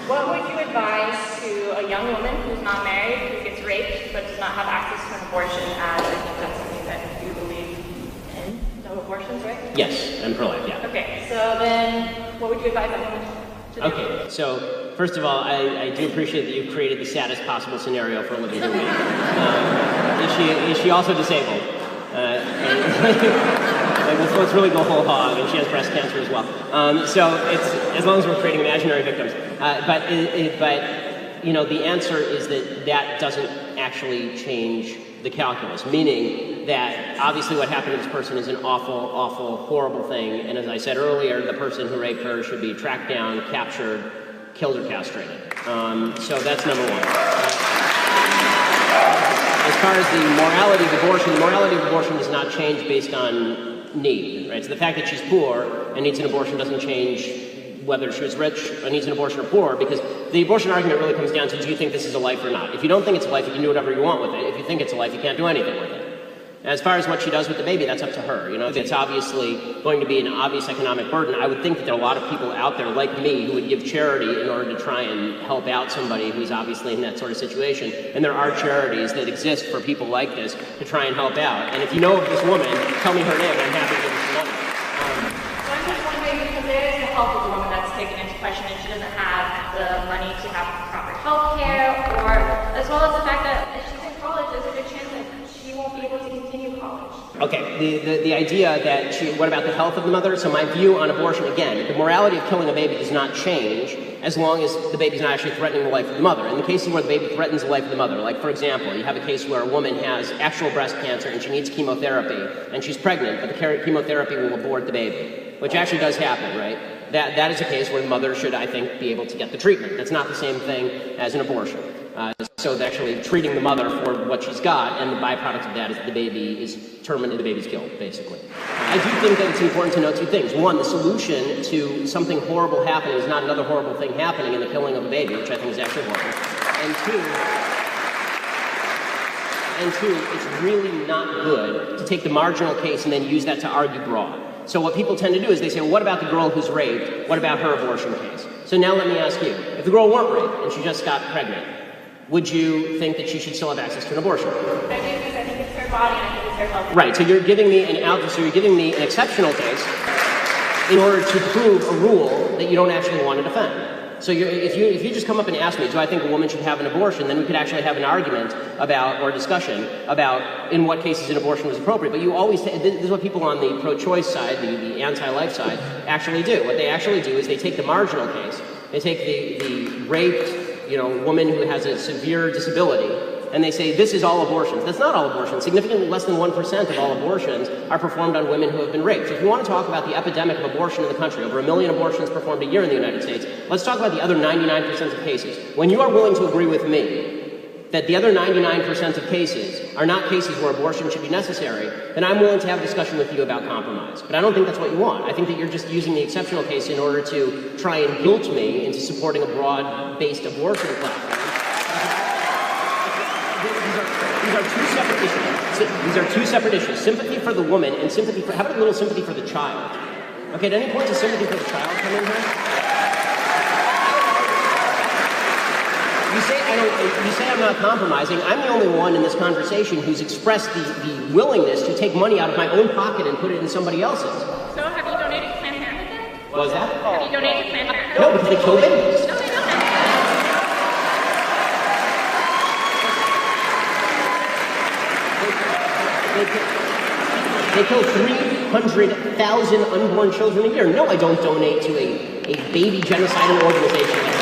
What would you advise to a young woman who's not married, who gets raped, but does not have access to an abortion, as I think that's something that you believe in? No abortions, right? Yes, I'm pro-life, yeah. Okay, so then what would you advise that woman to do? Okay, so first of all, I do appreciate that you've created the saddest possible scenario for a living human. Is she also disabled? Let's really go whole hog, and she has breast cancer as well. So it's, as long as we're creating imaginary victims. But you know, the answer is that doesn't actually change the calculus, meaning that obviously what happened to this person is an awful, awful, horrible thing, and as I said earlier, the person who raped her should be tracked down, captured, killed, or castrated. So that's number one. As far as the morality of abortion does not change based on need, right? So the fact that she's poor and needs an abortion doesn't change whether she was rich or needs an abortion or poor, because the abortion argument really comes down to, do you think this is a life or not? If you don't think it's a life, you can do whatever you want with it. If you think it's a life, you can't do anything with it. As far as what she does with the baby, that's up to her. You know, if it's obviously going to be an obvious economic burden, I would think that there are a lot of people out there like me who would give charity in order to try and help out somebody who's obviously in that sort of situation. And there are charities that exist for people like this to try and help out. And if you know of this woman, tell me her name, and I'm happy to give her some money. So I'm just wondering, because there is the health of the woman that's taken into question, and she doesn't have the money to have proper health care, or as well as the fact that if she's in college, there's a good chance that she won't be able to continue college. Okay, the idea that what about the health of the mother? So my view on abortion, again, the morality of killing a baby does not change as long as the baby's not actually threatening the life of the mother. In the cases where the baby threatens the life of the mother, like for example, you have a case where a woman has actual breast cancer and she needs chemotherapy, and she's pregnant, but the chemotherapy will abort the baby, which actually does happen, right? That is a case where the mother should, I think, be able to get the treatment. That's not the same thing as an abortion. So they're actually treating the mother for what she's got, and the byproduct of that is that the baby is terminated, the baby's killed, basically. I do think that it's important to note two things. One, the solution to something horrible happening is not another horrible thing happening in the killing of a baby, which I think is actually horrible. And two, it's really not good to take the marginal case and then use that to argue broad. So what people tend to do is they say, well, what about the girl who's raped? What about her abortion case? So now let me ask you, if the girl weren't raped and she just got pregnant, would you think that she should still have access to an abortion? I do, because I think it's her body and I think it's her health. Right, so you're giving me an exceptional case in order to prove a rule that you don't actually want to defend. So if you just come up and ask me, do I think a woman should have an abortion, then we could actually have an argument about, or a discussion about in what cases an abortion was appropriate. But you always, this is what people on the pro-choice side, the anti-life side, actually do. What they actually do is they take the marginal case, they take the raped, woman who has a severe disability, and they say, this is all abortions. That's not all abortions. Significantly less than 1% of all abortions are performed on women who have been raped. So if you want to talk about the epidemic of abortion in the country, over 1 million abortions performed a year in the United States, let's talk about the other 99% of cases. When you are willing to agree with me that the other 99% of cases are not cases where abortion should be necessary, then I'm willing to have a discussion with you about compromise. But I don't think that's what you want. I think that you're just using the exceptional case in order to try and guilt me into supporting a broad-based abortion platform. These are two separate issues. Sympathy for the woman and sympathy for, how about a little sympathy for the child? Okay, at any point does sympathy for the child come in here? You say I'm not compromising. I'm the only one in this conversation who's expressed the willingness to take money out of my own pocket and put it in somebody else's. So have you donated to Planned Parenthood then? What was that? Have you donated to Planned Parenthood? No, because they kill babies. No, they don't. They kill 300,000 unborn children a year. No, I don't donate to a baby genocidal organization.